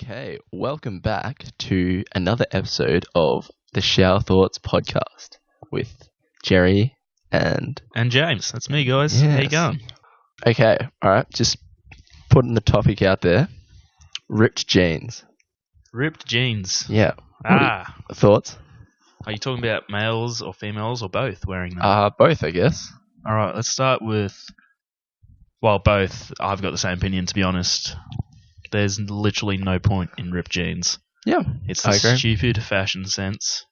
Okay, welcome back to another episode of the Shower Thoughts podcast with Jerry and James. That's me, guys. How you Yes. going? Okay, all right, just putting the topic out there. Ripped jeans. Ripped jeans. Yeah. Thoughts? Are you talking about males or females or both wearing them? Both, I guess. All right, let's start with, both. I've got the same opinion, to be honest. There's literally no point in ripped jeans. Yeah, It's I a agree. stupid fashion sense.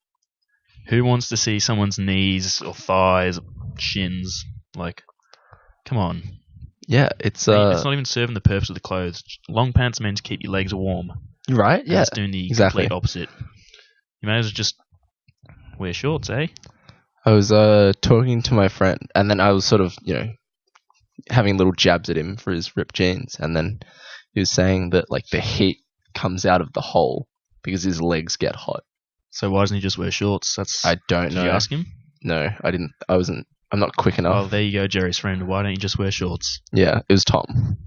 Who wants to see someone's knees or thighs, shins? Like, come on. Yeah, it's It's not even serving the purpose of the clothes. Long pants are meant to keep your legs warm. right. And Yeah, it's doing the exactly. complete opposite. You may as well just wear shorts, eh? I was talking to my friend, and then I was sort of, having little jabs at him for his ripped jeans, and then he was saying that like the heat comes out of the hole because his legs get hot. So why doesn't he just wear shorts? I don't Did know. you ask him? No, I didn't. I'm not quick enough. Oh, there you go, Jerry's friend. Why don't you just wear shorts? Yeah, it was Tom.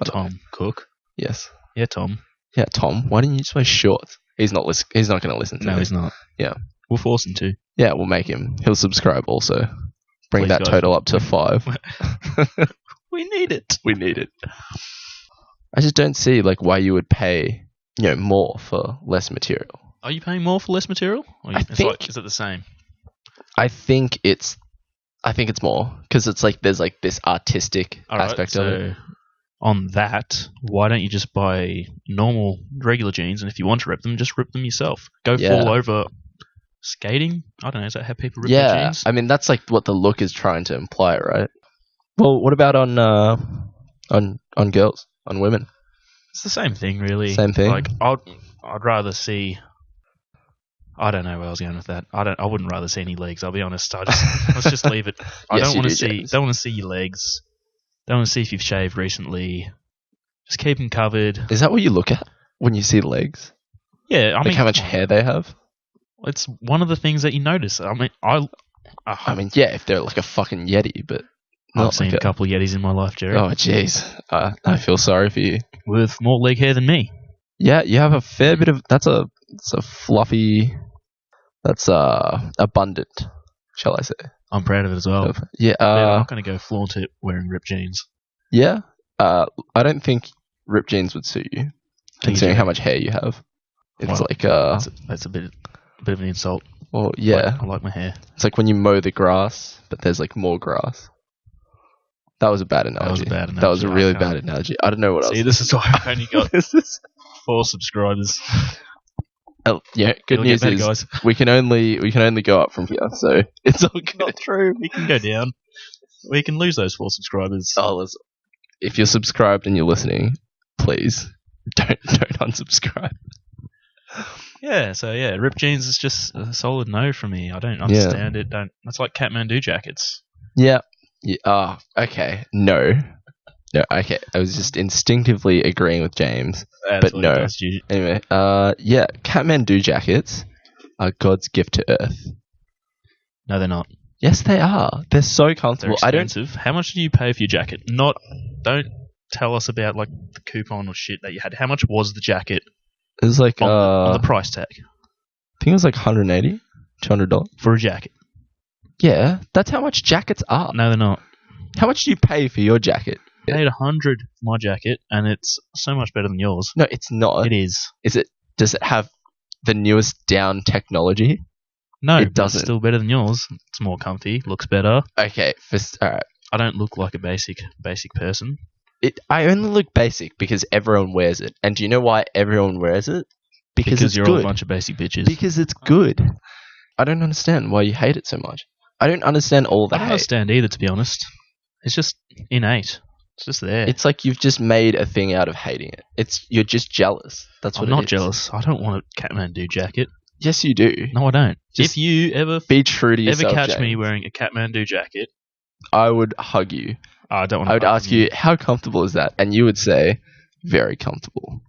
Tom Cook. Yes. Yeah, Tom. Yeah, Tom. Why didn't you just wear shorts? He's not He's not going to listen to No, me. he's not. Yeah. We'll force him to. Yeah, we'll make him. He'll subscribe also. Bring Please, that guys. total up to 5. We need it. We need it. I just don't see like why you would pay, more for less material. Are you paying more for less material? Or I think- is it the same? I think it's more because it's like there's like this artistic aspect of it. On that, why don't you just buy normal, regular jeans, and if you want to rip them, just rip them yourself. Go Yeah. fall over skating? I don't know, is that how people rip their Yeah, jeans? I mean that's like what the look is trying to imply, right? Well, what about on girls, on women? It's the same thing, really. Same thing? Like, I'd rather see. I don't know where I was going with that. I wouldn't rather see any legs. I'll be honest. Let's just leave it. I Yes, don't you want to do, see. James. Don't want to see your legs. Don't want to see if you've shaved recently. Just keep them covered. Is that what you look at when you see legs? Yeah, I Like mean, how much hair they have? it's one of the things that you notice. I mean, I mean, yeah, if they're like a fucking yeti, but I've not seen like a couple of Yetis in my life, Jerry, Oh, jeez. I feel sorry for you. with more leg hair than me. Yeah, you have a fair bit of. It's a fluffy. That's abundant, shall I say? I'm proud of it as well. Yeah. I'm not going to go flaunt it wearing ripped jeans. Yeah. I don't think ripped jeans would suit you, considering how much hair you have. It's Well, like That's a bit of an insult. Well, yeah. I like my hair. It's like when you mow the grass, but there's like more grass. That was a bad analogy. That was a really bad analogy. I don't know what else. See, this is why I've only got 4 subscribers. Yeah, good It'll news get better, is guys. we can only go up from here, so it's all good. Not true. We can go down. We can lose those 4 subscribers. If you're subscribed and you're listening, please don't unsubscribe. Yeah, so ripped jeans is just a solid no for me. I don't understand it. That's like Kathmandu jackets. Yeah. Okay. No. Okay. I was just instinctively agreeing with James. That's But no. Anyway, Kathmandu jackets are God's gift to Earth. No, they're not. Yes, they are. They're so They're comfortable. expensive. How much do you pay for your jacket? Don't tell us about like the coupon or shit that you had. How much was the jacket It was like on the price tag I think it was like $180, $200. for a jacket? Yeah, that's how much jackets are. No, they're not. How much do you pay for your jacket? I paid $100 for my jacket, and it's so much better than yours. No, it's not. It is. Does it have the newest down technology? No, It but doesn't. It's still better than yours. It's more comfy. Looks better. Okay, all right. I don't look like a basic person. I only look basic because everyone wears it. And do you know why everyone wears it? Because it's you're good. all a bunch of basic bitches. Because it's good. I don't understand why you hate it so much. I don't understand all the I don't hate. understand either, to be honest. It's just innate. It's just there. It's like you've just made a thing out of hating it. You're just jealous. That's what I'm it not is. jealous. I don't want a Kathmandu jacket. Yes, you do. No, I don't. Just if you ever Be true to yourself, catch me James. wearing a Kathmandu jacket, I would hug you. I don't want. I would ask you, how comfortable is that? And you would say, very comfortable.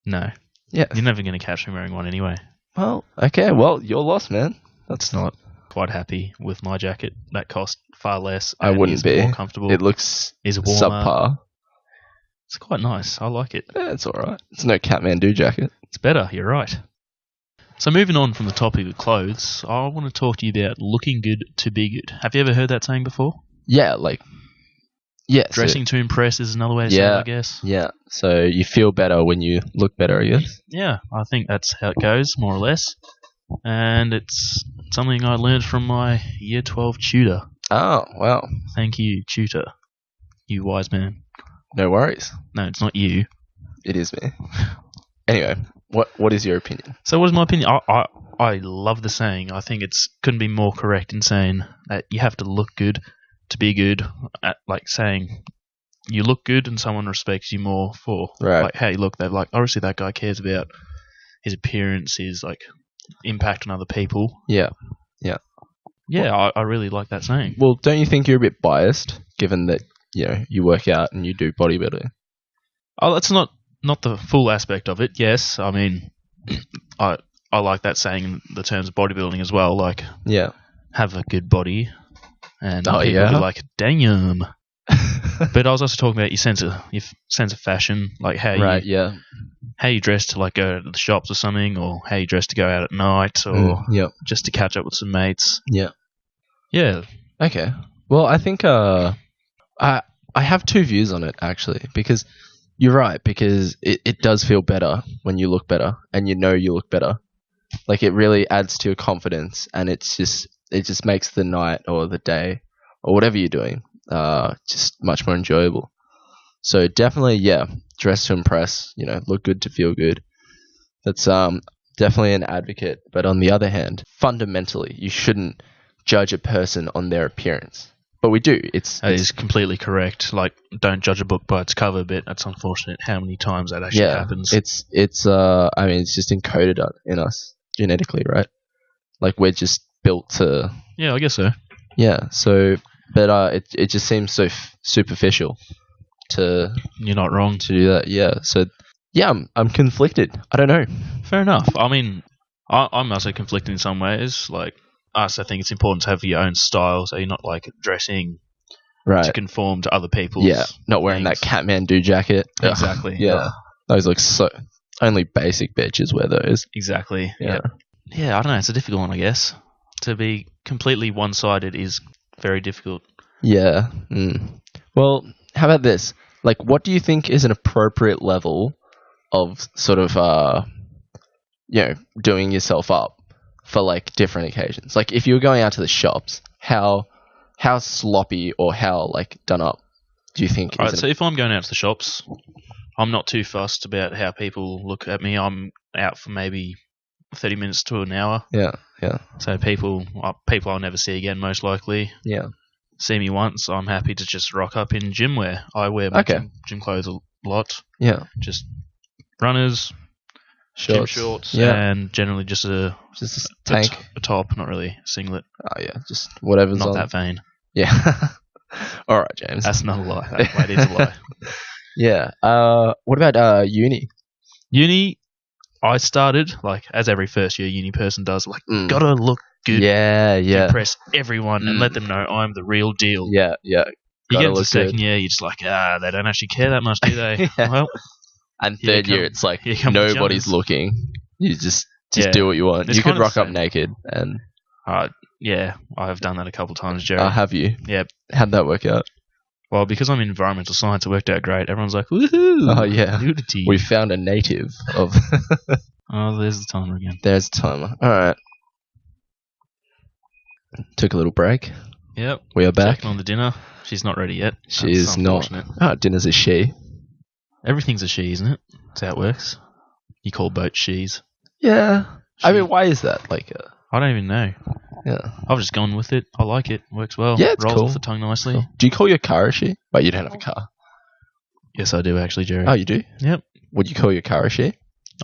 No, Yeah. you're never going to catch me wearing one anyway. Well, okay. Well, you're lost, man. That's not quite happy with my jacket. That cost far less. I and wouldn't is be. more comfortable. It looks is warmer. subpar. It's quite nice. I like it. Yeah, it's alright. It's no Kathmandu jacket. It's better. You're right. So moving on from the topic of clothes, I want to talk to you about looking good to be good. Have you ever heard that saying before? Yeah, yes. Dressing to impress is another way to say it, I guess. Yeah, so you feel better when you look better, I guess. Yeah, I think that's how it goes, more or less. And it's something I learned from my Year 12 tutor. Oh, wow. Thank you, tutor. You wise man. No worries. No, it's not you. It is me. Anyway, what is your opinion? So what is my opinion? I love the saying. I think it's couldn't be more correct in saying that you have to look good to be good. Like saying you look good and someone respects you more for like how you look. They're like, obviously that guy cares about his appearance, his like impact on other people. Yeah. Yeah, I really like that saying. Well, don't you think you're a bit biased, given that you work out and you do bodybuilding? Oh, that's not the full aspect of it. Yes, I mean, I like that saying in the terms of bodybuilding as well. Like, have a good body, and people will be like, damn. But I was also talking about your sense of fashion, like how you dress to like go to the shops or something, or how you dress to go out at night, or just to catch up with some mates. Yeah. Okay. Well, I think I have two views on it actually, because you're right, because it does feel better when you look better and you look better. Like it really adds to your confidence, and it just makes the night or the day or whatever you're doing just much more enjoyable. So definitely, dress to impress, look good to feel good. That's definitely an advocate. But on the other hand, fundamentally, you shouldn't judge a person on their appearance. But we do. That is completely correct. Like, don't judge a book by its cover, but that's unfortunate how many times that actually happens. It's just encoded in us genetically, right? Like, we're just built to... Yeah, I guess so. Yeah, so... But it just seems so superficial to... You're not wrong. To do that, yeah. So, yeah, I'm conflicted. I don't know. Fair enough. I mean, I'm also conflicted in some ways. Like, I also think it's important to have your own style, so you're not, like, dressing to conform to other people's not wearing that Kathmandu jacket. Exactly. Yeah. Those look so... Only basic bitches wear those. Exactly. Yeah. Yeah, I don't know. It's a difficult one, I guess. To be completely one-sided is... very difficult. Yeah. Well, how about this? Like, what do you think is an appropriate level of sort of, doing yourself up for, like, different occasions? Like, if you were going out to the shops, how sloppy or how, like, done up do you think? Right, so if I'm going out to the shops, I'm not too fussed about how people look at me. I'm out for maybe 30 minutes to an hour. Yeah. So people I'll never see again, most likely. Yeah. See me once, I'm happy to just rock up in gym wear. I wear my gym clothes a lot. Yeah. Just runners, gym shorts, and generally just a tank, a top, not really a singlet. Oh yeah, just whatever's not on. that vain. Yeah. All right, James. That's not a lie. That is a lie. Yeah. What about uni? Uni. I started, like, as every first year uni person does, like, gotta look good. Yeah. Impress everyone and let them know I'm the real deal. Yeah. You get into the second year, you're just like, they don't actually care that much, do they? Well, and third year, it's like nobody's looking. You just do what you want. You could rock up naked and... yeah, I've done that a couple of times, Jerry. Have you? Yeah. How'd that work out? Well, because I'm in environmental science, it worked out great. Everyone's like, woohoo! Oh, yeah. Nudity. We found a native of... Oh, there's the timer again. There's the timer. All right. Took a little break. Yep. We are back. Checking on the dinner. She's not ready yet. She is not. Oh, dinner's a she. Everything's a she, isn't it? That's how it works. You call boats she's. Yeah. She. I mean, why is that? Like, I don't even know. Yeah. I've just gone with it. I like it. Works well. Yeah, it's rolls cool. off the tongue nicely. Cool. Do you call your car a she? Wait, you don't have a car. Yes, I do actually, Jerry. Oh, you do? Yep. Would you call your car a she?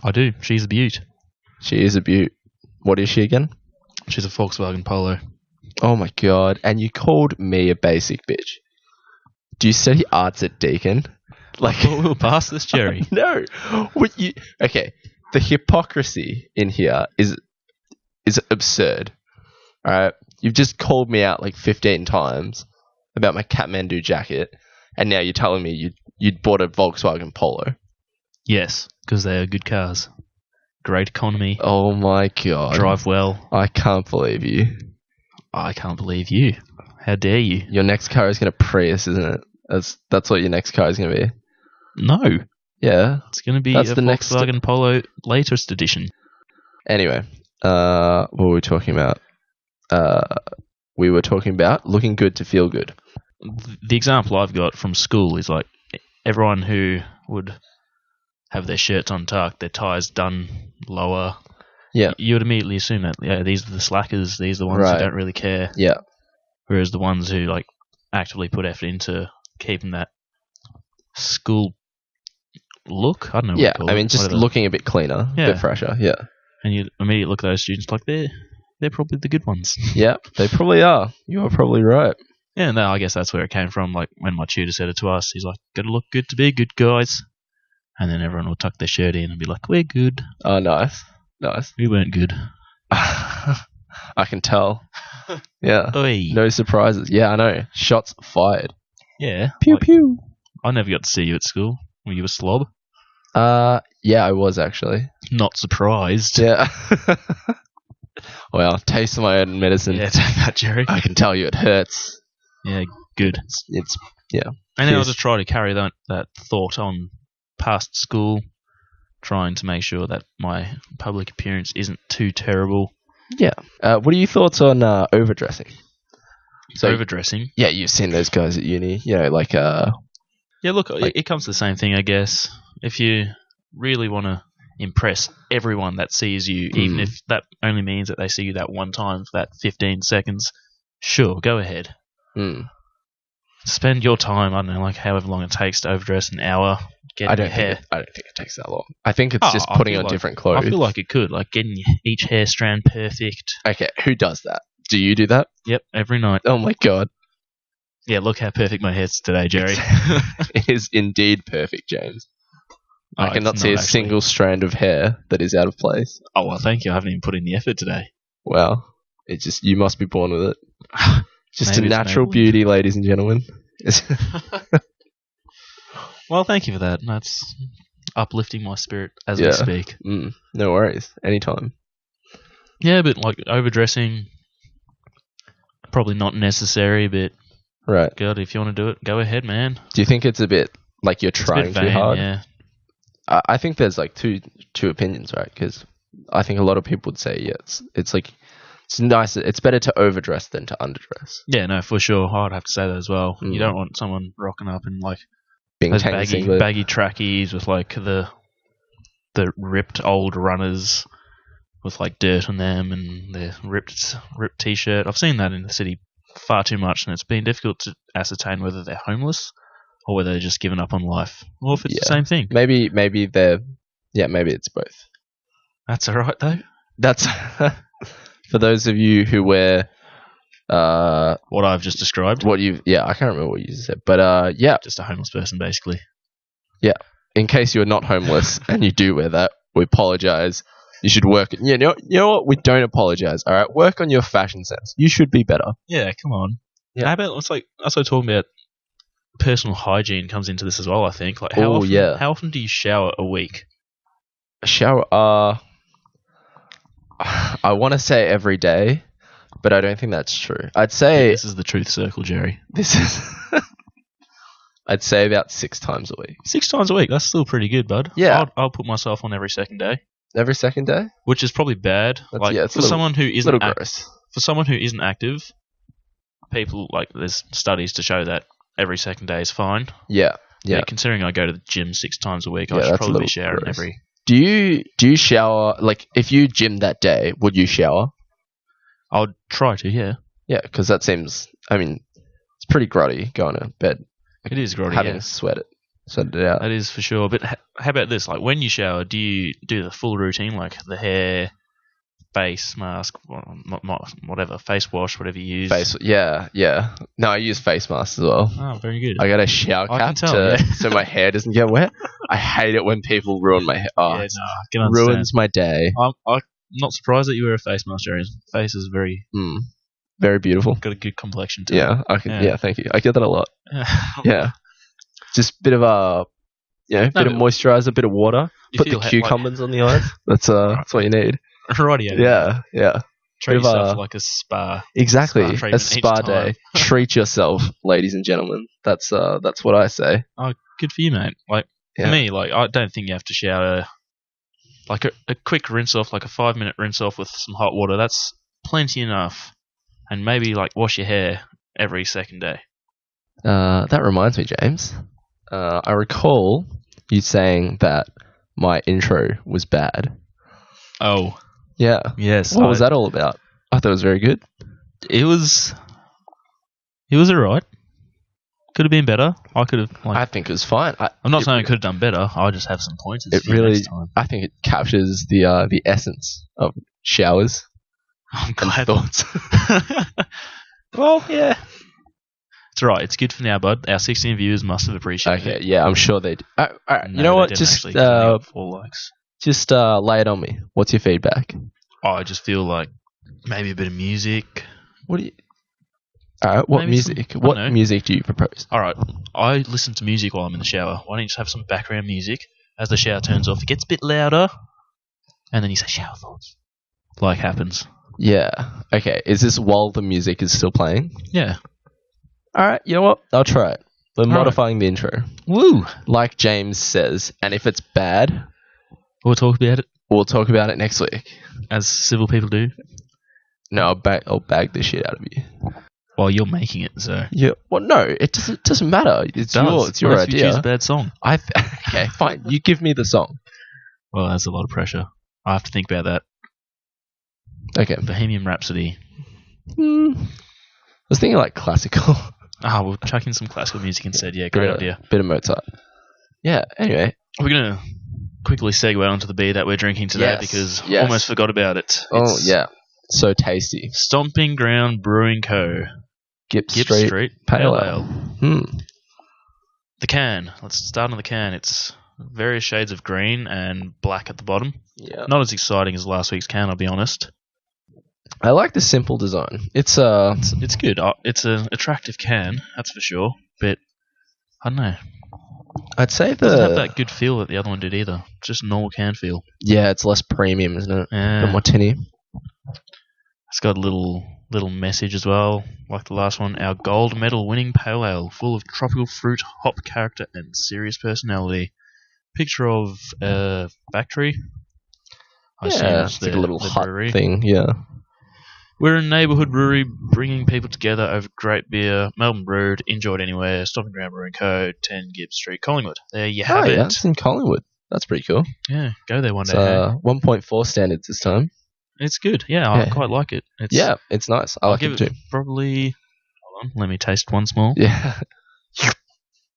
I do. She's a beaut. She is a beaut. What is she again? She's a Volkswagen Polo. Oh my god. And you called me a basic bitch. Do you study arts at Deakin? Like, we'll pass this, Jerry. No. Okay. The hypocrisy in here is absurd. Alright? You've just called me out like 15 times about my Kathmandu jacket, and now you're telling me you'd bought a Volkswagen Polo. Yes, because they are good cars. Great economy. Oh my god. Drive well. I can't believe you. I can't believe you. How dare you? Your next car is going to Prius, isn't it? That's what your next car is going to be. No. Yeah. It's going to be a Volkswagen Polo latest edition. Anyway, what were we talking about? We were talking about looking good to feel good. The example I've got from school is like everyone who would have their shirts untucked, their ties done lower. Yeah. You would immediately assume that these are the slackers, these are the ones who don't really care. Yeah. Whereas the ones who like actively put effort into keeping that school look, I don't know. Yeah, I mean, just looking a bit cleaner, a bit fresher. Yeah. And you immediately look at those students like they're probably the good ones. Yeah, they probably are. You are probably right. Yeah, and I guess that's where it came from. Like when my tutor said it to us, he's like, "Got to look good to be good, guys." And then everyone would tuck their shirt in and be like, "We're good." Oh, nice. We weren't good. I can tell. Yeah. Oy. No surprises. Yeah, I know. Shots fired. Yeah. Pew pew. I never got to see you at school. Were you a slob? Yeah, I was actually. Not surprised. Yeah. Well, taste my own medicine. Yeah, take that, Jerry. I can tell you it hurts. Yeah, good. It's yeah. And then I'll just try to carry that thought on past school, trying to make sure that my public appearance isn't too terrible. Yeah. What are your thoughts on overdressing? So, overdressing? Yeah, you've seen those guys at uni. You know, like yeah, look, it comes to the same thing, I guess. If you really want to impress everyone that sees you, even if that only means that they see you that one time for that 15 seconds, sure, go ahead. Spend your time, I don't know, like however long it takes to overdress, an hour, getting your hair. I don't think it takes that long. I think it's just putting on different clothes. I feel like it could, like getting each hair strand perfect. Okay, who does that? Do you do that? Yep, every night. Oh my god. Yeah, look how perfect my hair's today, Jerry. It is indeed perfect, James. I cannot see a single strand of hair that is out of place. Oh, well, thank you. I haven't even put in the effort today. Well, it's just, you must be born with it. Just a natural beauty, ladies and gentlemen. Well, thank you for that. That's uplifting my spirit as we speak. No worries. Anytime. Yeah, but like overdressing, probably not necessary, but right. God, if you want to do it, go ahead, man. Do you think it's a bit like you're trying too hard? Yeah. I think there's like two opinions, right? Because I think a lot of people would say, it's like, it's nice. It's better to overdress than to underdress. Yeah, no, for sure. I'd have to say that as well. You don't want someone rocking up in like those baggy trackies with like the ripped old runners with like dirt on them and their ripped t-shirt. I've seen that in the city far too much, and it's been difficult to ascertain whether they're homeless or whether they're just given up on life, or if it's the same thing. Maybe they're, maybe it's both. That's all right though. That's for those of you who wear what I've just described. I can't remember what you said, but just a homeless person basically. Yeah. In case you're not homeless and you do wear that, we apologize. You should work. You know what? We don't apologize. All right, work on your fashion sense. You should be better. Yeah, come on. Yeah. How about that's what talking about. Personal hygiene comes into this as well. I think. Like how often do you shower a week? A shower. I want to say every day, but I don't think that's true. I'd say this is the truth circle, Jerry. This is. I'd say about 6 times a week. 6 times a week. That's still pretty good, bud. Yeah. I'll put myself on every second day. Every second day? Which is probably bad. For someone who isn't active, people there's studies to show that every second day is fine. Yeah. Yeah. Considering I go to the gym 6 times a week, I should probably be showering every. Do you shower, like if you gym that day, would you shower? I would try to, yeah. Yeah, because that seems, it's pretty grotty going to bed. It is grotty, having to sweat it out. That is for sure. But how about this? Like when you shower, do you do the full routine, like the hair, face mask, whatever, face wash, whatever you use? Yeah. No, I use face masks as well. Oh, very good. I got a shower cap so my hair doesn't get wet. I hate it when people ruin my hair. Oh, yeah, no, ruins my day. I'm not surprised that you wear a face mask, Jerry. Face is very beautiful. Got a good complexion too. Yeah, yeah, thank you. I get that a lot. Yeah. Just a bit of bit of moisturizer, bit of water. Put the cucumbers on the eyes. That's what you need. Rightio. Yeah. Treat yourself like a spa. Exactly, a spa day. Treat yourself, ladies and gentlemen. That's what I say. Oh, good for you, mate. Like for me, like I don't think you have to shower. Like a quick rinse off, like a 5-minute rinse off with some hot water. That's plenty enough. And maybe like wash your hair every second day. That reminds me, James. I recall you saying that my intro was bad. Oh. Yeah. Yes. What was that all about? I thought it was very good. It was alright. Could have been better. I think it was fine. I'm not saying I could have done better. I'll just have some pointers. It really, next time. I think it captures the essence of showers and thoughts. Well, yeah. It's right. It's good for now, bud. Our 16 viewers must have appreciated it. Okay, yeah, I'm sure they do. All right, No, you know what? Just 4 likes. Just lay it on me. What's your feedback? Oh, I just feel like maybe a bit of music. What do you... what music? What music do you propose? All right, I listen to music while I'm in the shower. Why don't you just have some background music? As the shower turns off, it gets a bit louder, and then you say shower thoughts. Like happens. Yeah. Okay. Is this while the music is still playing? Yeah. All right. You know what? I'll try it. We're modifying the intro. Woo! Like James says, and if it's bad, we'll talk about it. We'll talk about it next week, as civil people do. No, I'll bag the shit out of you. Well, you're making it, so yeah. Well, no, it doesn't matter. It's your idea. You choose a bad song. Okay, fine. You give me the song. Well, that's a lot of pressure. I have to think about that. Okay. Bohemian Rhapsody. I was thinking like classical. We'll chuck in some classical music instead. Yeah, great idea. Bit of Mozart. Yeah. Anyway, we're gonna quickly segue onto the beer that we're drinking today because almost forgot about it. Yeah. So tasty. Stomping Ground Brewing Co. Gipp Street Pale Ale. The can. Let's start on the can. It's various shades of green and black at the bottom. Yeah. Not as exciting as last week's can, I'll be honest. I like the simple design. It's good. It's an attractive can, that's for sure. But I don't know. I'd say it doesn't have that good feel that the other one did either. Just normal can feel. Yeah, it's less premium, isn't it? Yeah. The Martini. It's got a little message as well, like the last one. Our gold medal winning pale ale, full of tropical fruit, hop character, and serious personality. Picture of a factory. It's like a little hut thing. Yeah. We're a neighbourhood brewery bringing people together over great beer. Melbourne brewed, enjoyed anywhere. Stomping Ground Brewing Co. 10 Gibb Street, Collingwood. There you have it. That's in Collingwood. That's pretty cool. Yeah, go there one day. 1.4 standards this time. It's good. Yeah, I quite like it. It's nice. I like it too. Probably. Hold on, let me taste one small. Yeah.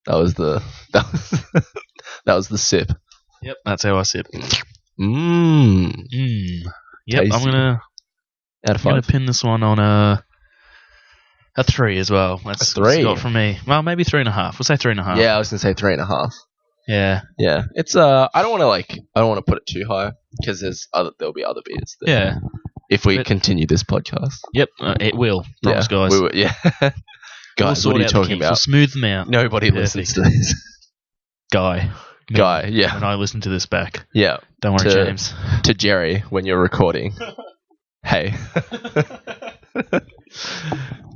that was the sip. Yep, that's how I sip. Yep, tasty. I'm gonna pin this one on a 3 as well. That's a 3. Got from me. Well, maybe 3.5. We'll say 3.5. Yeah, I was gonna say 3.5. Yeah. Yeah. It's I don't want to put it too high because there'll be other beers. If we continue this podcast. Yep, it will. Promise, guys. Guys, what are you talking about? We'll smooth them out. Nobody listens to this. Guy, yeah. When I listen to this back. Yeah. Don't worry, James. To Jerry, when you're recording. Hey.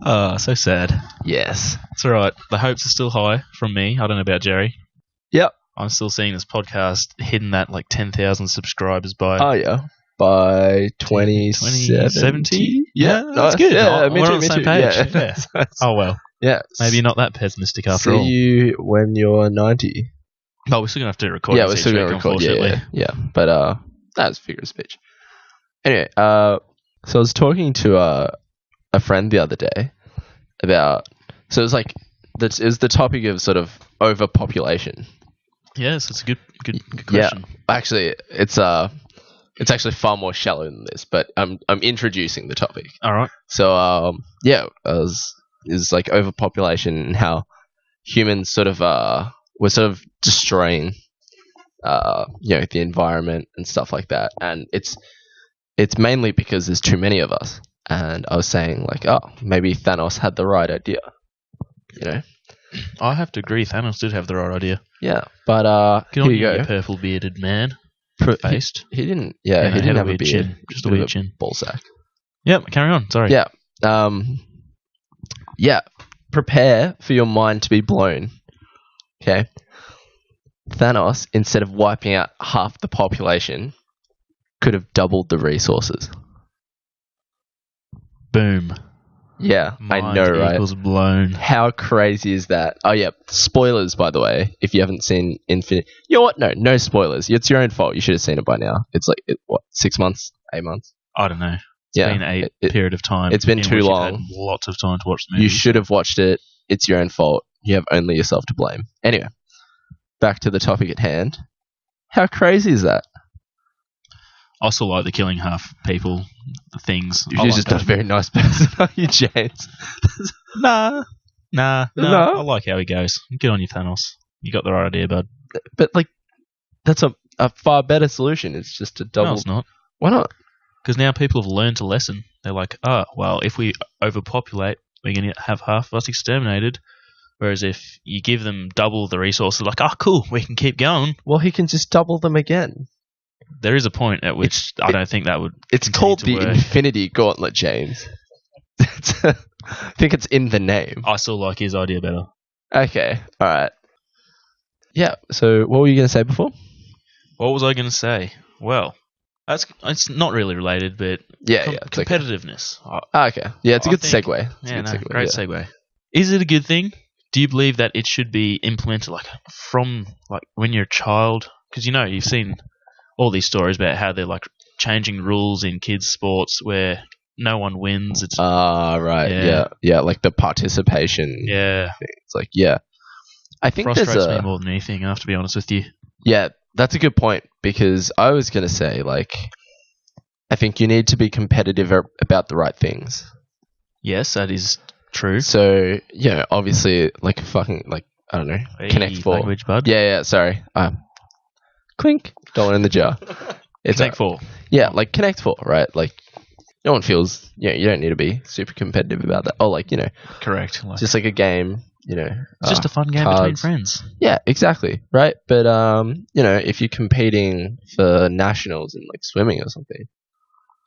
So sad. Yes. It's alright. The hopes are still high from me. I don't know about Jerry. Yep. I'm still seeing this podcast hitting that 10,000 subscribers by... Oh, yeah. By 2070? Yeah, that's good. Yeah, we're on the same page. Yeah. Oh, well. Yeah. Maybe not that pessimistic after all. See you when you're 90. Oh, we're still going to have to record. Yeah, we're still going to record. Yeah. But that's figure of speech. Anyway, so I was talking to a friend the other day about... So it was it was the topic of sort of overpopulation. Yes, it's a good question. Yeah, actually, it's actually far more shallow than this, but I'm introducing the topic. All right. So is overpopulation and how humans we're sort of destroying the environment and stuff like that, and it's mainly because there's too many of us. And I was saying maybe Thanos had the right idea, I have to agree. Thanos did have the right idea. Yeah, but Good on you, purple bearded man. Faced. He didn't. Yeah, he didn't have a beard. Chin. Just a weird chin. Ball sack. Yep. Carry on. Sorry. Yeah. Yeah. Prepare for your mind to be blown. Okay. Thanos, instead of wiping out half the population, could have doubled the resources. Boom. Yeah, Mind I know, right? Equals blown. How crazy is that? Oh, yeah. Spoilers, by the way, if you haven't seen Infinity. You know what? No spoilers. It's your own fault. You should have seen it by now. It's like, 6 months? 8 months? I don't know. It's been a period of time. It's been too long. Had lots of time to watch the movie. You should have watched it. It's your own fault. You have only yourself to blame. Anyway, back to the topic at hand. How crazy is that? I also like the killing half people things. You're just not a very nice person, are you, James? Nah. I like how he goes. Good on you, Thanos. You got the right idea, bud. But, like, that's a far better solution. It's just to double... No, it's not. Why not? Because now people have learned a lesson. They're like, well, if we overpopulate, we're going to have half of us exterminated. Whereas if you give them double the resources, like, cool, we can keep going. Well, he can just double them again. There is a point at which I don't think that would. It's called the Infinity Gauntlet, James. I think it's in the name. I still like his idea better. Okay, all right. Yeah. So, what were you going to say before? What was I going to say? Well, it's not really related, but competitiveness. Okay. Yeah, it's a good segue. Great segue. Is it a good thing? Do you believe that it should be implemented from when you're a child? Because you've seen all these stories about how they're changing rules in kids' sports where no one wins. It's right. Yeah, like the participation. Yeah, thing. It's like I think frustrates me more than anything. I have to be honest with you. Yeah, that's a good point because I was gonna say I think you need to be competitive about the right things. Yes, that is true. So obviously I don't know, Connect 4. Language, bud. Yeah. Sorry. Clink. $1 in the jar. It's Connect 4. Yeah, Connect 4, right? No one feels, you don't need to be super competitive about that. Oh, correct. Just like a game, It's just a fun game between friends. Yeah, exactly. Right. But, if you're competing for nationals in swimming or something.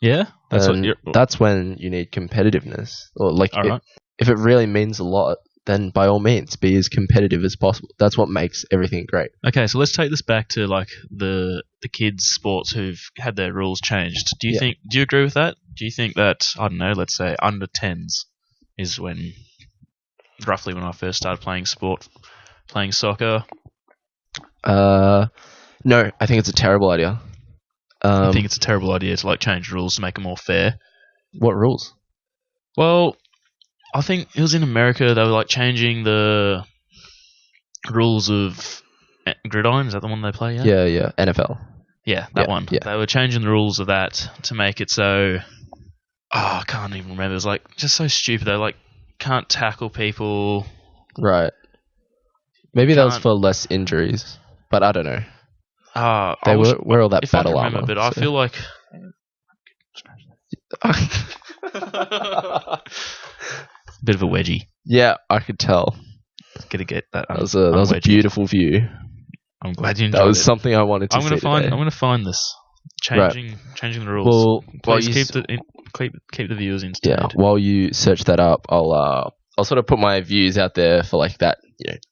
Yeah. That's when you need competitiveness. Or if it really means a lot, then by all means, be as competitive as possible. That's what makes everything great. Okay, so let's take this back to the kids' sports who've had their rules changed. Do you agree with that? Do you think that, I don't know, let's say under 10s is roughly when I first started playing soccer? No, I think it's a terrible idea. I think it's a terrible idea to change rules to make it more fair. What rules? Well, I think it was in America. They were changing the rules of gridiron. Is that the one they play? Yeah. NFL. Yeah, that one. Yeah. They were changing the rules of that to make it so. I can't even remember. It was just so stupid. They can't tackle people. Right. Maybe that was for less injuries, but I don't know. They wear all that battle armor. But I feel like. Bit of a wedgie. Yeah, I could tell. Gotta get that. That was a beautiful view. I'm glad you enjoyed it. That was something I wanted to see. I'm gonna find this. Changing the rules. Please keep the viewers entertained. Yeah. While you search that up, I'll sort of put my views out there for that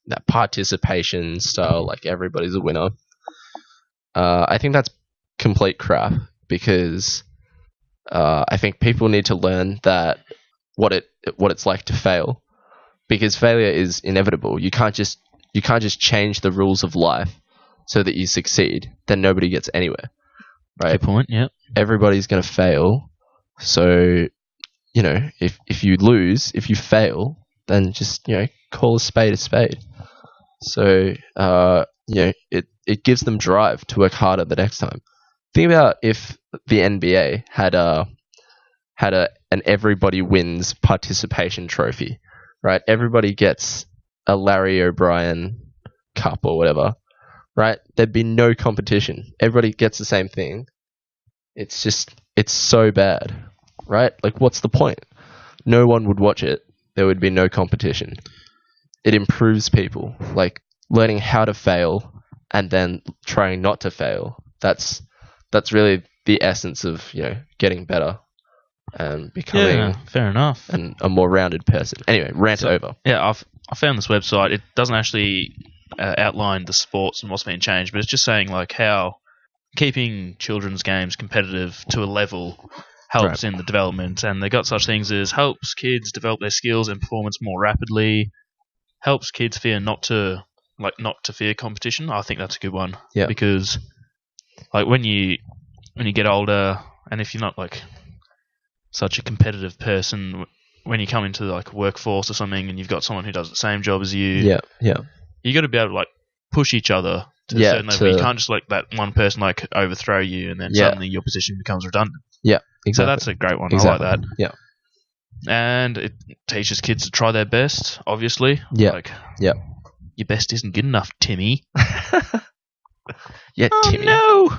that participation style. Everybody's a winner. I think that's complete crap because I think people need to learn that what it's like to fail, because failure is inevitable. You can't just change the rules of life so that you succeed. Then nobody gets anywhere, right? Good point. Yeah. Everybody's going to fail. So, if you lose, if you fail, then just call a spade a spade. So, it gives them drive to work harder the next time. Think about if the NBA had an everybody wins participation trophy, right? Everybody gets a Larry O'Brien cup or whatever, right? There'd be no competition. Everybody gets the same thing. It's so bad, right? What's the point? No one would watch it. There would be no competition. it improves people, like learning how to fail and then trying not to fail. That's really the essence of, getting better and becoming fair enough, and a more rounded person. Anyway, rant over. Yeah, I found this website. It doesn't actually outline the sports and what's been changed, but it's just saying like how keeping children's games competitive to a level helps in the development, and they got such things as helps kids develop their skills and performance more rapidly, helps kids fear not to fear competition. I think that's a good one. Yeah. Because like when you get older, and if you're not like such a competitive person, when you come into like a workforce or something, and you've got someone who does the same job as you, you got to be able to like push each other to a certain level. You can't just let that one person like overthrow you, and then suddenly your position becomes redundant. Yeah, exactly. So that's a great one. Exactly. I like that. Yeah. And it teaches kids to try their best, obviously. Yeah. Like, your best isn't good enough, Timmy. Timmy. No.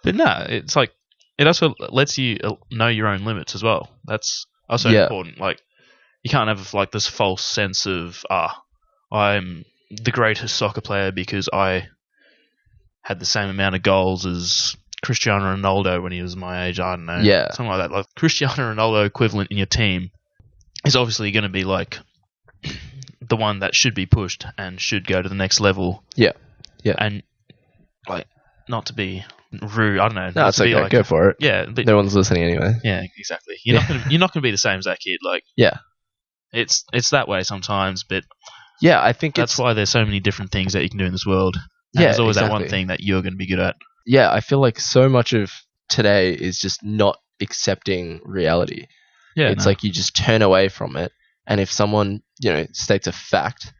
But no, it's like it also lets you know your own limits as well. That's also important. Like, you can't have like this false sense of I'm the greatest soccer player because I had the same amount of goals as Cristiano Ronaldo when he was my age. I don't know. Yeah. Something like that. Like Cristiano Ronaldo equivalent in your team is obviously going to be like the one that should be pushed and should go to the next level. Yeah. Yeah. And like, not to be rude, I don't know. No, it's okay. Like, go for it. Yeah. But, no one's listening anyway. Yeah, exactly. You're not going to be the same as that kid. Like, it's that way sometimes, but I think that's why there's so many different things that you can do in this world. And there's always that one thing that you're going to be good at. Yeah, I feel like so much of today is just not accepting reality. Yeah, it's like you just turn away from it, and if someone, states a fact,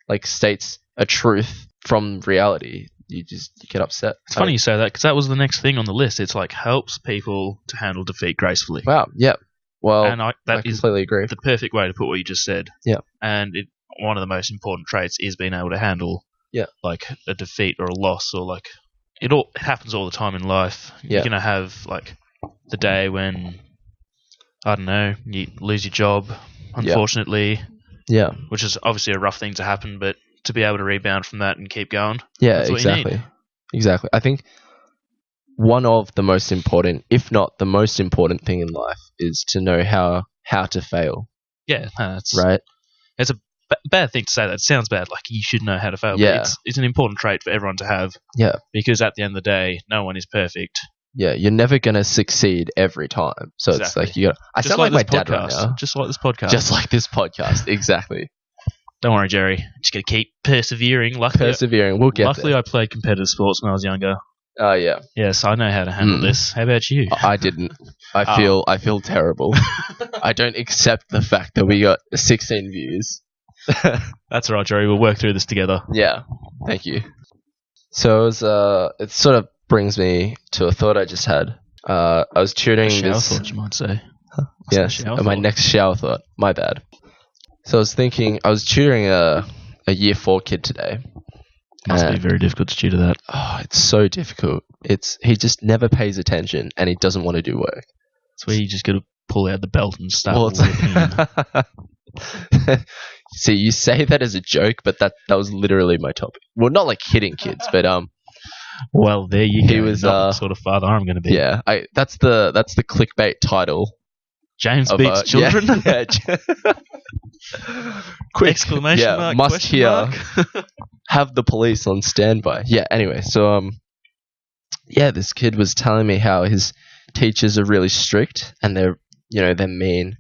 like states a truth from reality, you get upset. It's funny you say that, because that was the next thing on the list. It's like helps people to handle defeat gracefully. Wow, yeah. Well, and I completely agree. The perfect way to put what you just said. Yeah. And one of the most important traits is being able to handle like a defeat or a loss, or like it happens all the time in life. You're going to have like the day when, I don't know, you lose your job, unfortunately. Yeah. Which is obviously a rough thing to happen, but to be able to rebound from that and keep going. Yeah, that's what exactly. you need. Exactly. I think one of the most important, if not the most important thing in life, is to know how to fail. Yeah, that's right. It's a bad thing to say. That sounds bad. Like, you should know how to fail. Yeah. But it's an important trait for everyone to have. Yeah. Because at the end of the day, no one is perfect. Yeah, you're never going to succeed every time. So It's like you got. I sound like my dad right now. Just like this podcast. Just like this podcast. Exactly. Don't worry, Jerry. Just got to keep persevering. We'll get Luckily, there. I played competitive sports when I was younger. Oh, yeah. Yes, I know how to handle this. How about you? I didn't. I feel terrible. I don't accept the fact that we got 16 views. That's all right, Jerry. We'll work through this together. Yeah. Thank you. So it sort of brings me to a thought I just had. I was tutoring this. Shower thought, you might say. Yes, my next shower thought. My bad. So I was tutoring a year 4 kid today. Must be very difficult to tutor that. Oh, it's so difficult. He just never pays attention, and he doesn't want to do work. That's where you just got to pull out the belt and start whipping. See, you say that as a joke, but that was literally my topic. Well, not like hitting kids, but well, there you go. He was not the sort of father I'm going to be. Yeah, that's the clickbait title. James beats children. Yeah. Quick exclamation mark! Must hear. Have the police on standby. Yeah. Anyway, so this kid was telling me how his teachers are really strict and they're mean,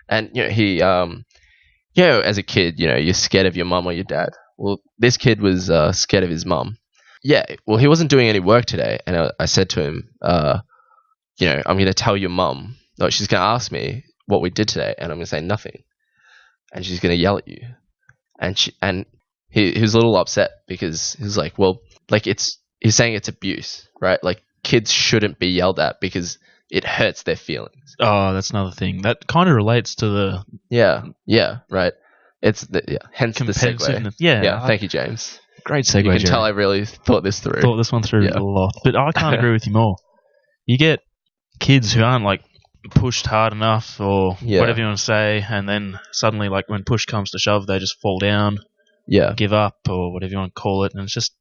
and he as a kid you're scared of your mum or your dad. Well, this kid was scared of his mum. Yeah. Well, he wasn't doing any work today, and I said to him, I'm going to tell your mum. No, she's going to ask me what we did today, and I'm going to say nothing, and she's going to yell at you. And he was a little upset because he was like, well, like he's saying it's abuse, right? Like, kids shouldn't be yelled at because it hurts their feelings. Oh, that's another thing that kind of relates to the right. It's hence the segue. Yeah. Thank you, James. Great segue. You can tell I really thought this through. Thought this one through a lot, but I can't agree with you more. You get kids who aren't like pushed hard enough or whatever you want to say, and then suddenly, like, when push comes to shove, they just fall down, give up, or whatever you want to call it, and it's just,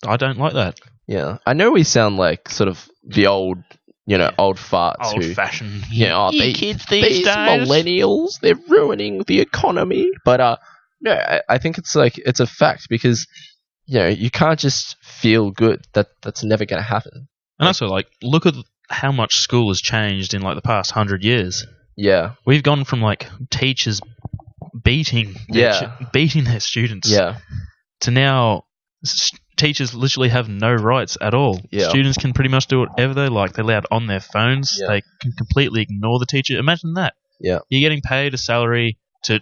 I don't like that. Yeah. I know we sound like sort of the old, old farts. Old-fashioned. Kids these days. Millennials, they're ruining the economy. But, no, I think it's a fact because, you can't just feel good. That's never going to happen. And also, like, look at how much school has changed in, like, the past 100 years. Yeah. We've gone from, like, teachers beating their students to now teachers literally have no rights at all. Yeah. Students can pretty much do whatever they like. They're allowed on their phones. Yeah. They can completely ignore the teacher. Imagine that. Yeah. You're getting paid a salary to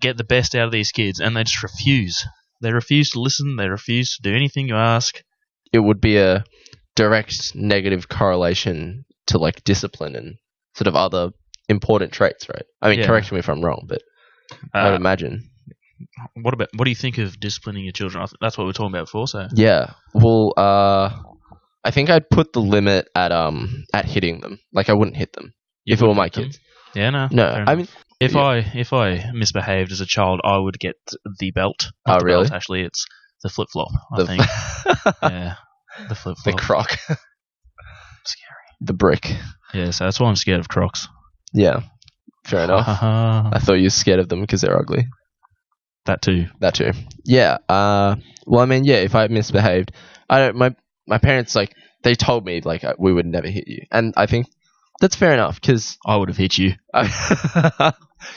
get the best out of these kids, and they just refuse. They refuse to listen. They refuse to do anything you ask. It would be a direct negative correlation to, like, discipline and sort of other important traits, right? I mean, correct me if I'm wrong, but I would imagine. What do you think of disciplining your children? That's what we were talking about before. So yeah, well, I think I'd put the limit at hitting them. Like, I wouldn't hit them if it were my kids. Yeah, no. I mean, if I misbehaved as a child, I would get the belt. Oh, really? Belt, actually, it's the flip flop. I think. Yeah, the flip flop. The croc. Scary. The brick. Yeah, so that's why I'm scared of Crocs. Yeah, fair enough. I thought you were scared of them because they're ugly. That too. Yeah. Well, I mean, yeah. If I misbehaved, my parents, like, they told me, like, we would never hit you, and I think that's fair enough because I would have hit you.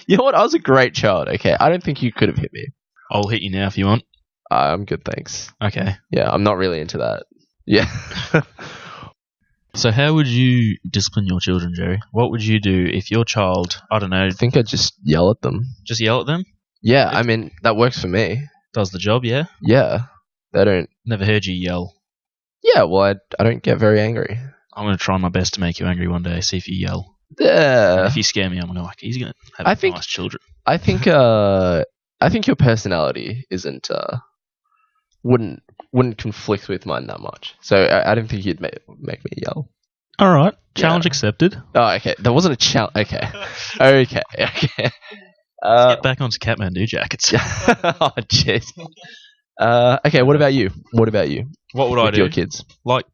You know what? I was a great child. Okay, I don't think you could have hit me. I'll hit you now if you want. I'm good, thanks. Okay. Yeah, I'm not really into that. Yeah. So how would you discipline your children, Jerry? What would you do if your child, I don't know... I think I'd just yell at them. Just yell at them? Yeah, I mean, that works for me. Does the job, yeah? Yeah. They don't... Never heard you yell. Yeah, well, I don't get very angry. I'm going to try my best to make you angry one day, see if you yell. Yeah. And if you scare me, I'm going to like, he's going to have nice children. I think your personality isn't... wouldn't conflict with mine that much. So I don't think you'd make me yell. All right. Challenge accepted. Oh, okay. That wasn't a challenge. Okay. Okay. Let's get back onto Kathmandu Jackets. Oh, jeez. Okay, what about you? What would I do? With your kids? Like,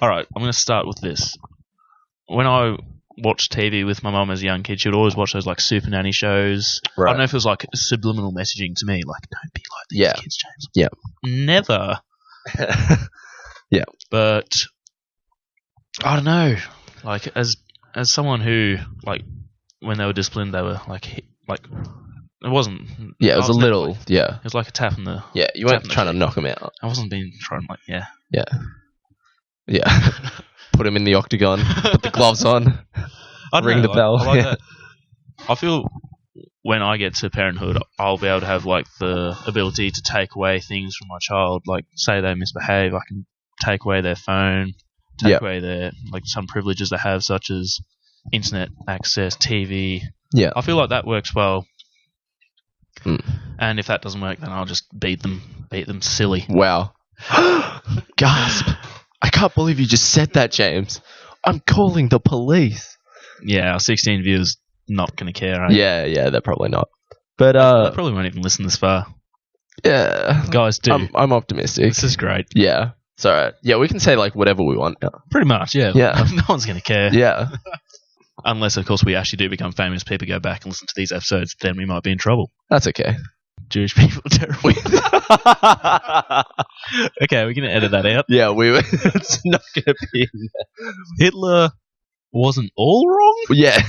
all right, I'm going to start with this. When I watched TV with my mum as a young kid, she would always watch those, like, Super Nanny shows. Right. I don't know if it was, like, subliminal messaging to me, like, don't be like these kids, James. Yeah. Never. Yeah. But I don't know. Like, as someone who, like, when they were disciplined, they were like it wasn't. Yeah, it was a little. Like, yeah. It was like a tap in the. Yeah, you weren't trying to knock them out. I wasn't being trying like yeah. Yeah. Yeah. Put him in the octagon. Put the gloves on. Ring the bell. I like that. I feel when I get to parenthood, I'll be able to have like the ability to take away things from my child. Like, say they misbehave, I can take away their phone, take away their like some privileges they have, such as internet access, TV. Yeah, I feel like that works well. And if that doesn't work, then I'll just beat them silly. Wow. Gasp. I can't believe you just said that, James. I'm calling the police. Yeah, our 16 viewers not going to care, right? Yeah, they're probably not. But they probably won't even listen this far. Yeah. Guys do. I'm optimistic. This is great. Yeah. It's alright. Yeah, we can say like whatever we want now. Pretty much, yeah. Yeah. No one's going to care. Yeah. Unless, of course, we actually do become famous, people go back and listen to these episodes, then we might be in trouble. That's okay. Jewish people are terrible. Okay, we're going to edit that out. Yeah, it's not going to be in there. Hitler wasn't all wrong? Yeah.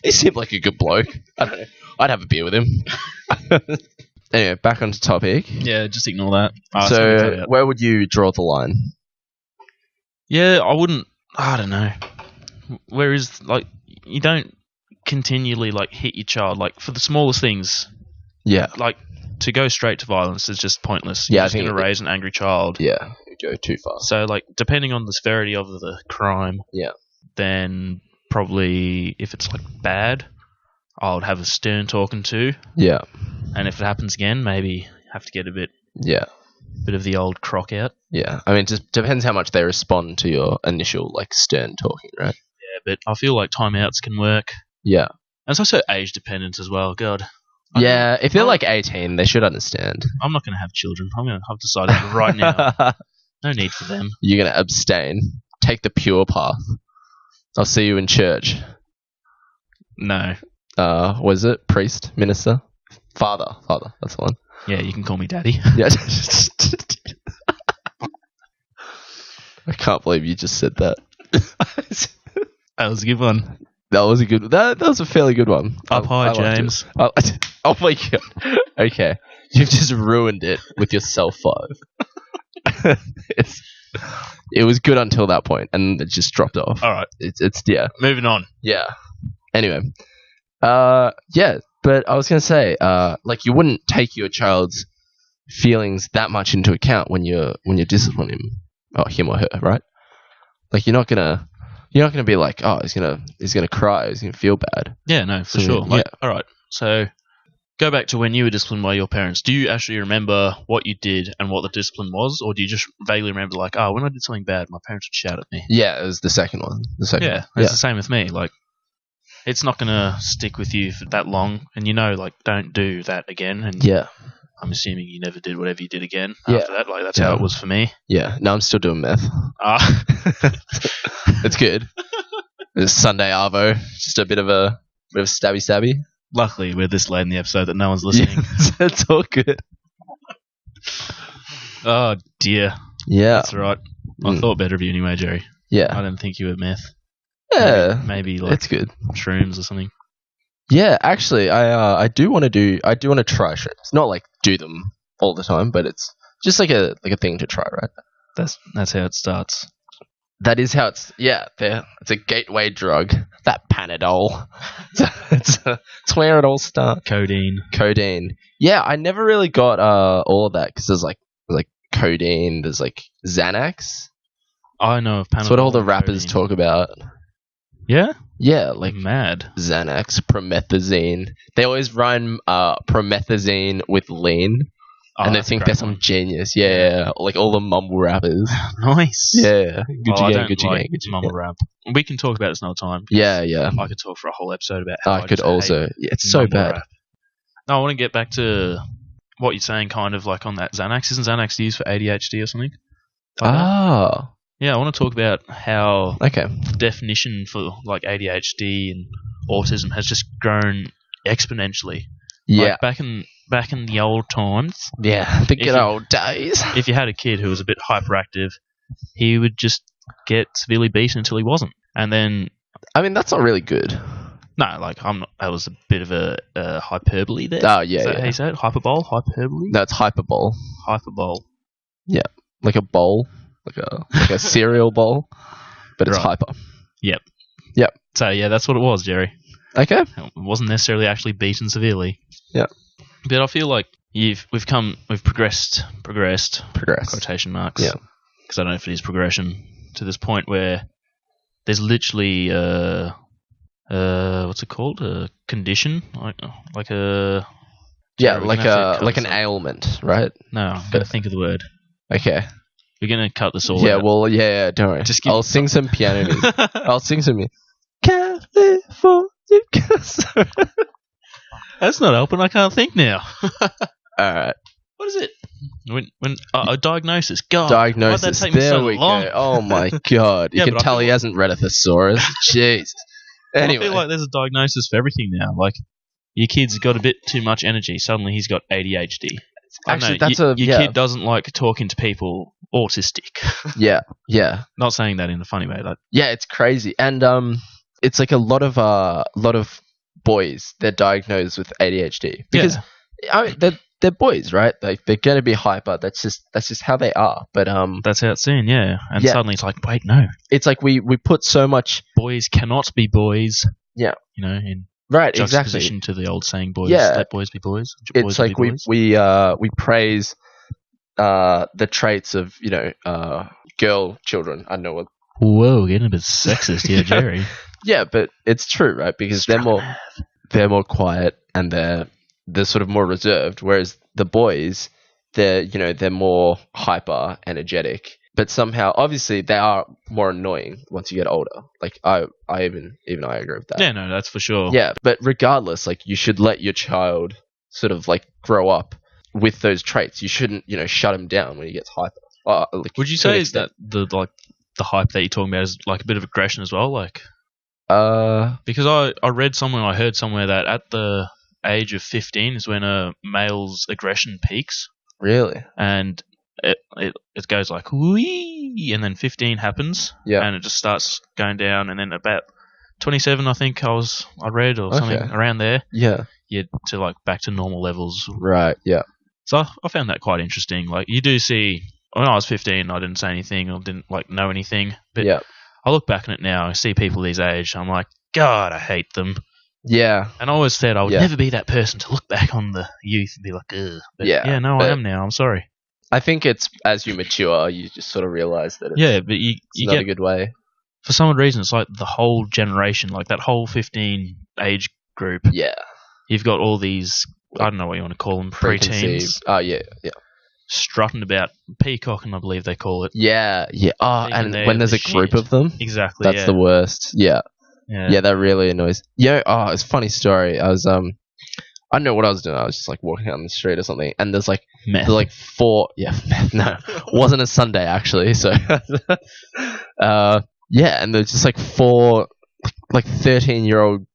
He seemed like a good bloke. I don't know. I'd have a beer with him. Anyway, back onto topic. Yeah, just ignore that. So, where would you draw the line? Yeah, I don't know. Whereas, like, you don't continually, like, hit your child, like, for the smallest things. Yeah. Like, to go straight to violence is just pointless. You're You're just going to raise an angry child. Yeah, you go too far. So, like, depending on the severity of the crime, then probably, if it's, like, bad, I would have a stern talking to. Yeah. And if it happens again, maybe have to get a bit of the old croc out. Yeah. I mean, it just depends how much they respond to your initial, like, stern talking, right? but I feel like timeouts can work. Yeah. And it's also age dependent as well. God. Yeah, if they're like 18, they should understand. I'm not going to have children. I've decided right now. No need for them. You're going to abstain. Take the pure path. I'll see you in church. No. Was it priest, minister, father? That's the one. Yeah, you can call me daddy. Yeah. I can't believe you just said that. That was a good one. That was a good. That was a fairly good one. Up high, James. Oh my god. Okay, you've just ruined it with your self-5. It was good until that point, and it just dropped off. All right. It's yeah. Moving on. Yeah. Anyway, yeah. But I was gonna say, like, you wouldn't take your child's feelings that much into account when you're disciplining him or her, right? Like, you're not gonna be like, oh, he's gonna cry, he's gonna feel bad. Yeah, no, for sure. Like, yeah. All right. So, go back to when you were disciplined by your parents. Do you actually remember what you did and what the discipline was, or do you just vaguely remember, like, oh, when I did something bad, my parents would shout at me? Yeah, it was the second one. It's the same with me. Like, it's not gonna stick with you for that long, and like, don't do that again. And yeah, I'm assuming you never did whatever you did again after that. Like, that's how it was for me. Yeah. No, I'm still doing meth. It's good. It's Sunday Arvo, just a bit of stabby. Luckily, we're this late in the episode that no one's listening. Yeah, it's all good. Oh dear. Yeah, that's right. I thought better of you anyway, Jerry. Yeah, I didn't think you were meth. Yeah, maybe like it's good. Shrooms or something. Yeah, actually, I do want to try shrooms. Not like do them all the time, but it's just like a thing to try, right? That's how it starts. That is how it's. Yeah, it's a gateway drug. That Panadol. It's where it all starts. Codeine. Yeah, I never really got all of that because there's like codeine. There's like Xanax. I know of Panadol. That's what all the rappers talk about. Yeah? Yeah, like mad. Xanax, promethazine. They always rhyme promethazine with lean. And they think they're some genius. Yeah, like all the mumble rappers. Nice. Yeah. Good mumble rap. We can talk about this another time. Yeah. I could talk for a whole episode about how I could also. Yeah, it's so bad. Rap. No, I want to get back to what you're saying, kind of like on that Xanax. Isn't Xanax used for ADHD or something? Like yeah, I want to talk about how the definition for like ADHD and autism has just grown exponentially. Yeah. Like back in the old times. Yeah, the good old days. If you had a kid who was a bit hyperactive, he would just get severely beaten until he wasn't. And then... I mean, that's not really good. No, like, I'm not... That was a bit of a hyperbole there. Oh, yeah, Is that how you say it? Hyperbole? Hyperbole? No, it's hyperbole. Hyperbole. Yeah, like a bowl. Like a cereal bowl. But it's hyper. Yep. Yep. So, yeah, that's what it was, Jerry. Okay. It wasn't necessarily actually beaten severely. Yeah. But I feel like we've progressed quotation marks. Yeah. Because I don't know if it is progression to this point where there's literally what's it called? A condition, like a like an ailment, right? No, I'm gonna think of the word. Okay. We're gonna cut this all. Yeah. out. Well. Yeah. Don't worry. I'll sing some piano music. I'll sing some. California. That's not helping. I can't think now. All right. What is it? When a diagnosis. God. Diagnosis. Why'd that take me there so we long? go. Oh my god. You can tell he hasn't read a thesaurus. Jesus. Anyway. I feel like there's a diagnosis for everything now. Like, your kid's got a bit too much energy. Suddenly he's got ADHD. Actually, your kid doesn't like talking to people. Autistic. Yeah. Not saying that in a funny way. Like, yeah, it's crazy, and it's like a lot of boys, they're diagnosed with ADHD because I mean, they're boys, right? Like, they're going to be hyper. That's just how they are. But that's how it's seen, yeah. And suddenly it's like, wait, no. It's like we put so much. Boys cannot be boys. Yeah. You know, in right, juxtaposition exactly. to the old saying, boys, let boys be boys. It's like we praise the traits of girl children. I know what. Whoa, getting a bit sexist here, Jerry. Yeah, but it's true, right? Because they're more quiet and they're sort of more reserved, whereas the boys, they're more hyper, energetic, but somehow, obviously, they are more annoying once you get older. Like I even I agree with that. Yeah, no, that's for sure. Yeah, but regardless, like you should let your child sort of like grow up with those traits. You shouldn't, shut him down when he gets hyper. Like, would you say that the hype that you're talking about is like a bit of aggression as well? Like, because I read somewhere, I heard somewhere that at the age of 15 is when a male's aggression peaks. Really? And it goes like wee, and then 15 happens, and it just starts going down, and then about 27, I think I read or something around there. Yeah, to like back to normal levels. Right. Yeah. So I found that quite interesting. Like you do see, when I was 15, I didn't say anything or didn't like know anything, but I look back on it now. I see people these age. I'm like, God, I hate them. Yeah. And I always said I would never be that person to look back on the youth and be like, ugh. But I am now. I'm sorry. I think it's as you mature, you just sort of realize that but you not get a good way. For some reason, it's like the whole generation, like that whole 15 age group. Yeah. You've got all these, I don't know what you want to call them, preteens. Oh, yeah. Strutting about, peacocking, I believe they call it. Yeah. Oh, and when there's a group of them, exactly, that's the worst. Yeah, that really annoys. It's a funny story. I was I don't know what I was doing. I was just like walking down the street or something, and there's like four. Yeah, meth. No, wasn't a Sunday actually. So, and there's just like four, like 13-year-old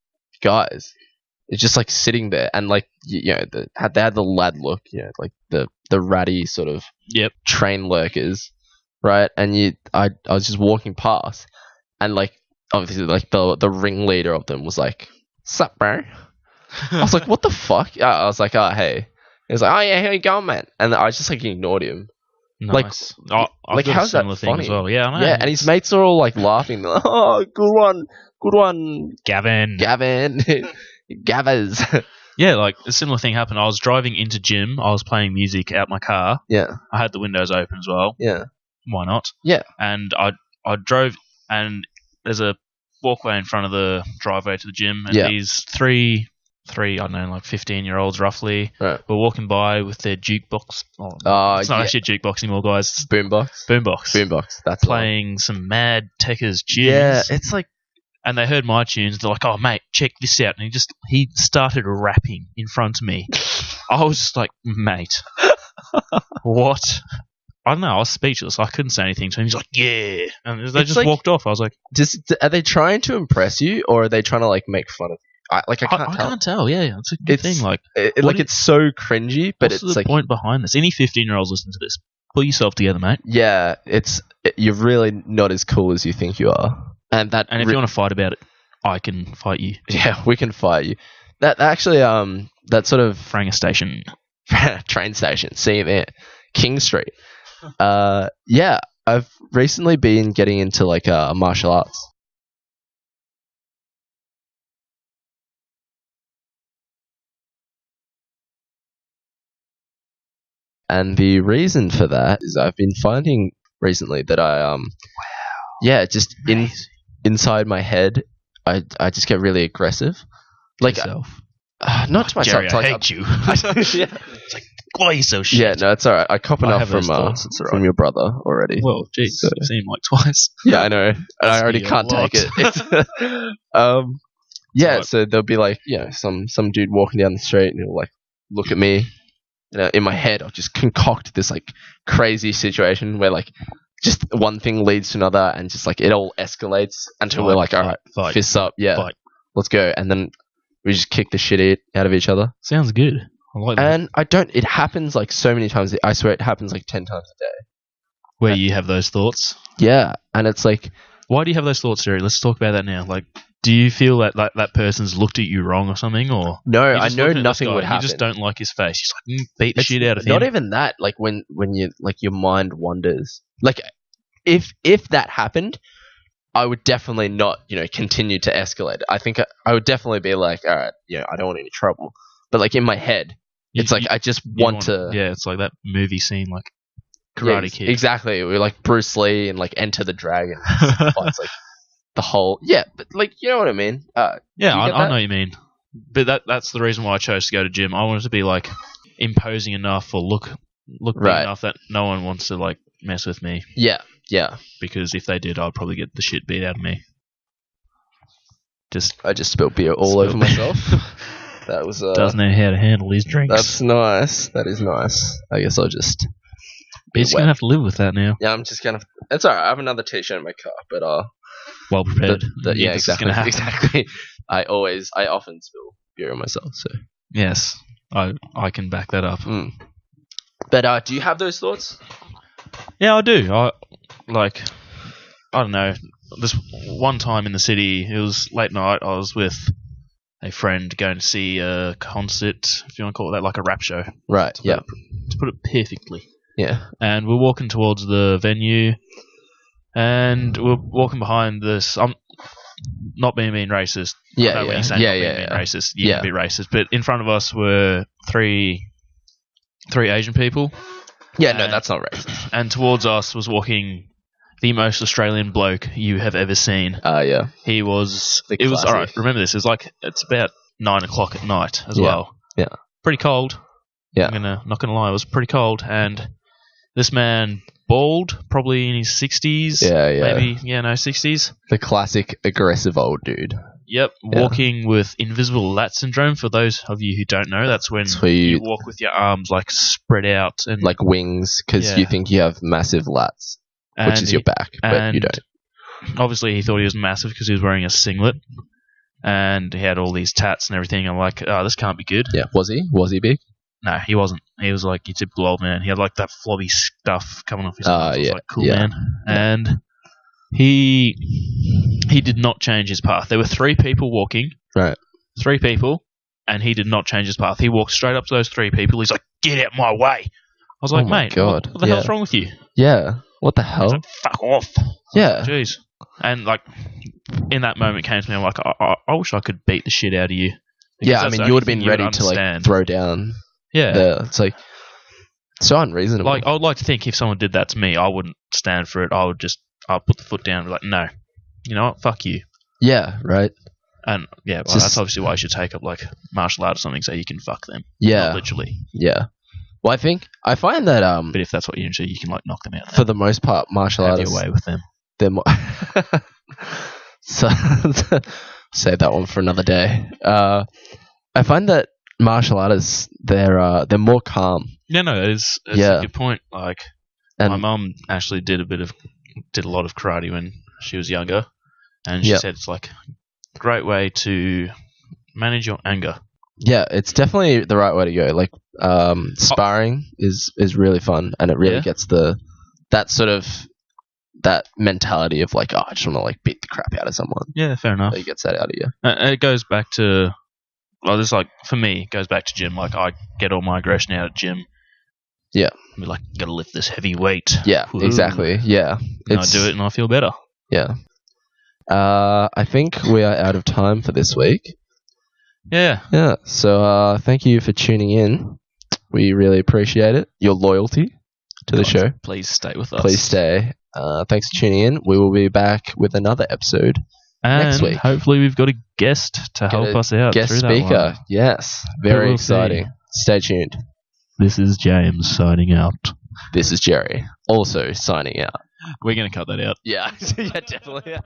guys. It's just like sitting there, and like they had the lad look, like the ratty sort of train lurkers, right? And I was just walking past, and like obviously like the ringleader of them was like, "Sup, bro?" I was like, what the fuck? I was like, oh, hey. He was like, oh, yeah, how you going, man? And I just, like, ignored him. Nice. Like how's that funny? As well. Yeah, I know. Yeah, and his mates are all, like, laughing. They're like, oh, good one. Gavin. Gathers. Yeah, like, a similar thing happened. I was driving into gym. I was playing music out my car. Yeah. I had the windows open as well. Yeah. Why not? Yeah. And I drove, and there's a walkway in front of the driveway to the gym, and these three, I don't know, like 15-year-olds roughly, were walking by with their jukebox. It's not actually a jukebox anymore, guys. Boombox. That's playing some Mad Techers tunes. Yeah, it's like, and they heard my tunes. They're like, "Oh, mate, check this out!" And he started rapping in front of me. I was just like, "Mate, what?" I don't know. I was speechless. I couldn't say anything to him. He's like, "Yeah," and they just walked off. I was like, "Are they trying to impress you, or are they trying to like make fun of you?" I can't tell. Yeah, it's a good thing. Like, it's so cringy, but it's the point behind this. Any 15-year-olds listening to this, pull yourself together, mate. Yeah, you're really not as cool as you think you are, and if you want to fight about it, I can fight you. Yeah, we can fight you. That actually, that sort of Franger Station, train station. See you there, King Street. I've recently been getting into like martial arts. And the reason for that is I've been finding recently that I just inside my head I just get really aggressive. Like not to myself. Jerry, I hate you. It's like, why are you so shit? Yeah, no, it's alright. I cop enough from your brother already. Well, geez, so. You've seen him like twice. Yeah, I know. And I already can't take it. So there'll be like, some dude walking down the street and he'll like look at me. In my head, I'll just concoct this like crazy situation where like just one thing leads to another, and just like it all escalates until we're like, all right, fists up, let's go, and then we just kick the shit out of each other. Sounds good. I like that. And it happens like so many times. I swear it happens like 10 times a day. Where you have those thoughts? Yeah, and it's like, why do you have those thoughts, Jerry? Let's talk about that now. Like, do you feel that that person's looked at you wrong or something, or no? I know nothing would happen. You just don't like his face. You're like, beat the shit out of him. Not even that. Like when you like your mind wanders. Like if that happened, I would definitely not continue to escalate. I think I would definitely be like, all right, I don't want any trouble. But like in my head, it's like I just want to. Yeah, it's like that movie scene, like Karate Kid. Exactly. We're like Bruce Lee and like Enter the Dragon. It's like the whole but like you know what I mean. I know what you mean. But that's the reason why I chose to go to gym. I wanted to be like imposing enough or look big enough that no one wants to like mess with me. Yeah. Because if they did, I'd probably get the shit beat out of me. I just spilled beer all over myself. That was doesn't know how to handle his drinks. That's nice. That is nice. I guess I'll just. You're just gonna have to live with that now. Yeah, I'm just gonna. It's alright. I have another T-shirt in my car, but well prepared. Yeah, exactly. Exactly. I often spill beer on myself. So yes, I can back that up. But do you have those thoughts? Yeah, I do. I don't know. This one time in the city, it was late night. I was with a friend going to see a concert, if you want to call it that, like a rap show. Right. To put it perfectly. Yeah. And we're walking towards the venue, and we're walking behind this. I'm not being racist. Yeah. When you say being racist, you can be racist. But in front of us were three Asian people. Yeah, no, that's not racist. And towards us was walking the most Australian bloke you have ever seen. Yeah. He was. It was all right. Remember this. It's about 9:00 at night as well. Yeah. Pretty cold. Yeah. I'm not gonna lie. It was pretty cold, and this man bald, probably in his 60s. Yeah. Maybe 60s. The classic aggressive old dude. Yep, walking with invisible lat syndrome. For those of you who don't know, that's when you walk with your arms like spread out and like wings, because you think you have massive lats, which is your back, but you don't. Obviously, he thought he was massive because he was wearing a singlet, and he had all these tats and everything. I'm like, oh, this can't be good. Yeah, was he? Was he big? No, he wasn't. He was like your typical old man. He had like that flobby stuff coming off his arms. Yeah, like, cool man. And he did not change his path. There were 3 people walking. Right. 3 people, and he did not change his path. He walked straight up to those 3 people. He's like, get out my way. I was like, mate, what the hell's wrong with you? Yeah. What the hell? Like, fuck off. Yeah. Jeez. And like, in that moment came to me, I'm like, I wish I could beat the shit out of you. Yeah, I mean, you would have been ready to like throw down. Yeah. It's like so unreasonable. Like, I would like to think if someone did that to me, I wouldn't stand for it. I'll put the foot down and be like, no, you know what? Fuck you. Yeah, right. And that's obviously why you should take up like martial art or something so you can fuck them. Yeah. Not literally. Yeah. Well, I find that but if that's what you're into, you can like knock them out. For the most part, martial artists have your way with them. They're more so save that one for another day. I find that martial artists they're more calm. No, it's a good point. Like, my mum actually did a lot of karate when she was younger, and she said it's like a great way to manage your anger. Yeah, it's definitely the right way to go. Like, sparring is really fun, and it really gets that mentality of like, I just want to like beat the crap out of someone. Yeah, fair enough. It gets that out of you. It goes back to, this like for me, it goes back to gym. Like, I get all my aggression out at gym. Yeah. Be like, gotta lift this heavy weight. Yeah, exactly. Yeah. And I do it and I feel better. Yeah. I think we are out of time for this week. Yeah. Yeah. So thank you for tuning in. We really appreciate it. Your loyalty to the show. Please stay with us. Please stay. Thanks for tuning in. We will be back with another episode next week. Hopefully we've got a guest to help us out. Guest speaker. Yes. Very exciting. Stay tuned. This is James signing out. This is Jerry, also signing out. We're going to cut that out. Yeah. Yeah, definitely.